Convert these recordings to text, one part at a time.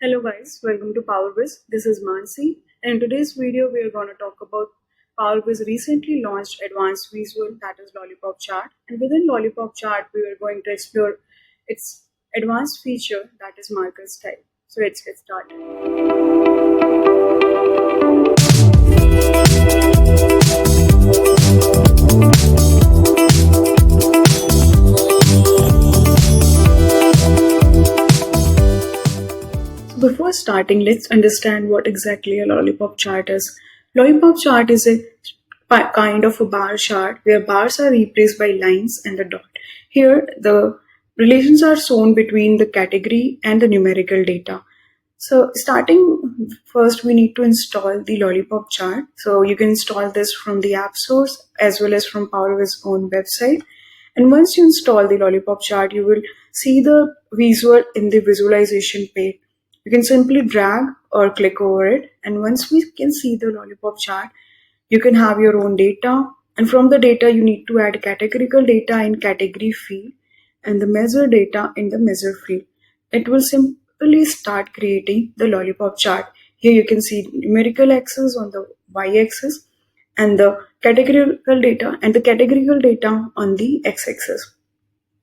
Hello guys, welcome to Powerviz. This is Mansi, and in today's video we are going to talk about Powerviz recently launched advanced visual, that is Lollipop Chart, and within Lollipop Chart we are going to explore its advanced feature, that is marker style. So let's get started. Before starting, let's understand what exactly a lollipop chart is. Lollipop chart is a kind of a bar chart where bars are replaced by lines and a dot. Here, the relations are shown between the category and the numerical data. So starting first, we need to install the Lollipop chart. So you can install this from the app source as well as from Powerviz's own website. And once you install the Lollipop chart, you will see the visual in the visualization page. You can simply drag or click over it. And once we can see the Lollipop chart, you can have your own data. And from the data, you need to add categorical data in category field and the measure data in the measure field. It will simply start creating the Lollipop chart. Here you can see numerical axis on the y-axis and the categorical data on the x-axis.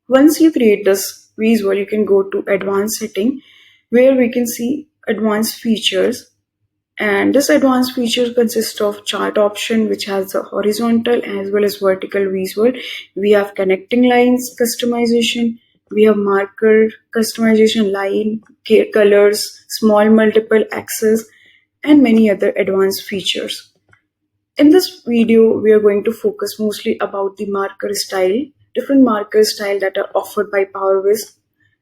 Once you create this visual, you can go to advanced setting where we can see advanced features, and this advanced feature consists of chart option which has the horizontal as well as vertical visual. We have connecting lines customization, we have marker customization, line colors, small multiple axis, and many other advanced features. In this video, we are going to focus mostly about the marker style, different marker style that are offered by Powerviz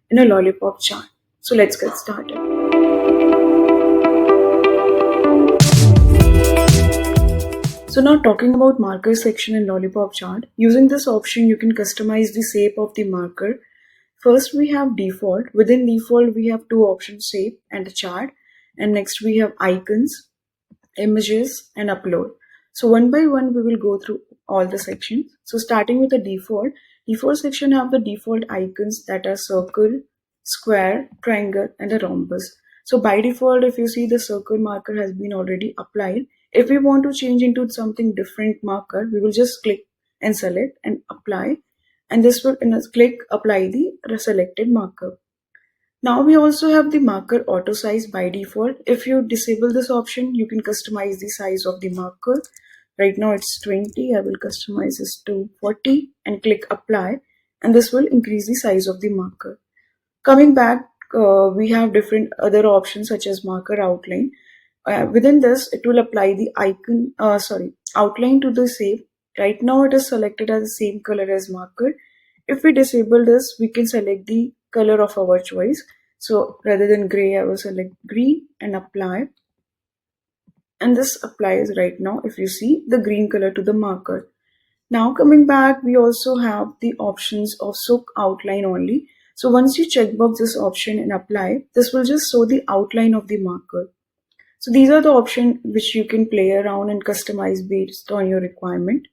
in a Lollipop chart. So let's get started. So now talking about marker section in Lollipop chart, using this option you can customize the shape of the marker. First we have default. Within default we have two options, shape and a chart, and next we have icons, images, and upload. So one by one we will go through all the sections. So starting with the default section have the default icons that are circle, square, triangle, and a rhombus. So by default, if you see, the circle marker has been already applied. If we want to change into something different marker, we will just click and select and apply, and this will click apply the selected marker. Now we also have the marker auto size by default. If you disable this option, you can customize the size of the marker. Right now it's 20. I will customize this to 40 and click apply, and this will increase the size of the marker. Coming back, we have different other options such as marker outline. Within this, it will apply the outline to the shape. Right now it is selected as the same color as marker. If we disable this, we can select the color of our choice. So rather than gray, I will select green and apply. And this applies right now, if you see, the green color to the marker. Now coming back, we also have the options of show outline only. So once you checkbox this option and apply, this will just show the outline of the marker. So these are the options which you can play around and customize based on your requirement.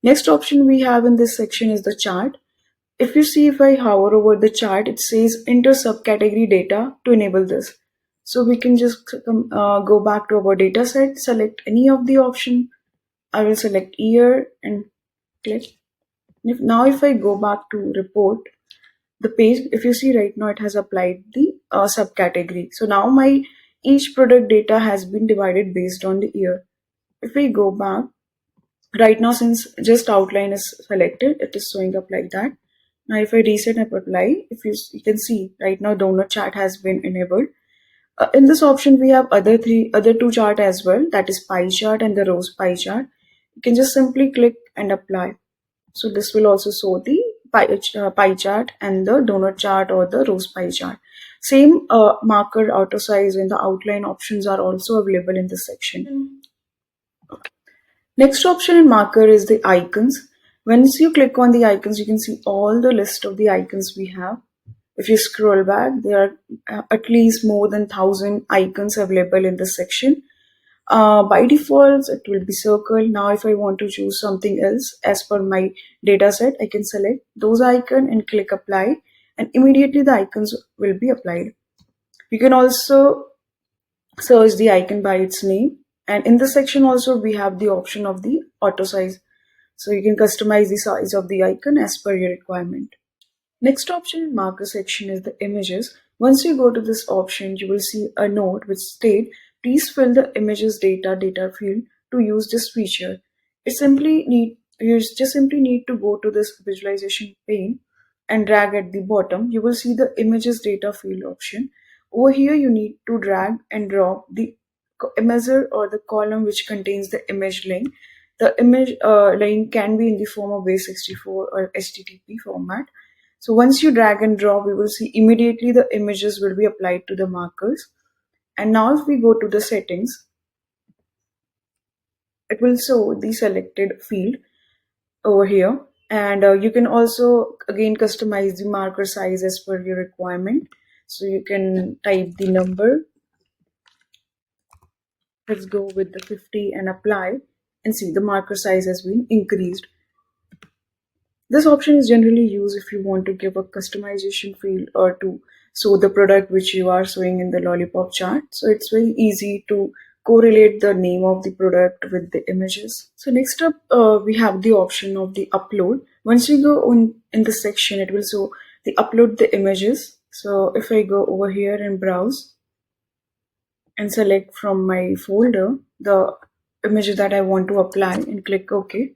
Next option we have in this section is the chart. If you see, if I hover over the chart, it says enter subcategory data to enable this. So we can just go back to our data set, select any of the option. I will select year and click. Now if I go back to report, the page, if you see right now, it has applied the subcategory. So now my each product data has been divided based on the year. If we go back, right now since just outline is selected, it is showing up like that. Now if I reset and apply, if you can see right now donut chart has been enabled. In this option we have other two chart as well, that is pie chart and the rows pie chart. You can just simply click and apply. So this will also show the pie chart and the donut chart or the rows pie chart. Same marker auto size and the outline options are also available in this section. Okay. Next option in marker is the icons. Once you click on the icons, you can see all the list of the icons we have. If you scroll back, there are at least more than 1,000 icons available in this section. By default, it will be circle. Now if I want to choose something else as per my data set, I can select those icons and click apply, and immediately the icons will be applied. You can also search the icon by its name, and in this section also we have the option of the auto size, so you can customize the size of the icon as per your requirement. Next option in marker section is the images. Once you go to this option, you will see a note which states, please fill the images data field to use this feature. You just simply need to go to this visualization pane and drag at the bottom. You will see the images data field option. Over here, you need to drag and drop the measure or the column which contains the image link. The image link can be in the form of base64 or HTTP format. So once you drag and drop, we will see immediately the images will be applied to the markers. And now if we go to the settings, it will show the selected field over here. And you can also again customize the marker size as per your requirement. So you can type the number. Let's go with the 50 and apply, and see the marker size has been increased. This option is generally used if you want to give a customization field or to show the product which you are showing in the Lollipop chart. So it's very easy to correlate the name of the product with the images. So next up, we have the option of the upload. Once you go on in the section, it will show the upload the images. So if I go over here and browse and select from my folder the image that I want to apply and click OK,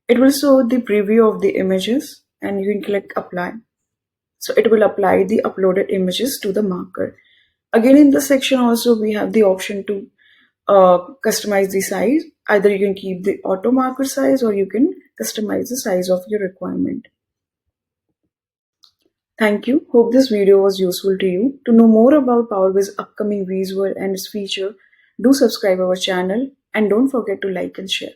it will show the preview of the images and you can click apply. So it will apply the uploaded images to the marker. Again, in this section also we have the option to customize the size. Either you can keep the auto marker size or you can customize the size of your requirement. Thank you. Hope this video was useful to you. To know more about Powerviz upcoming visual and its feature, do subscribe our channel and don't forget to like and share.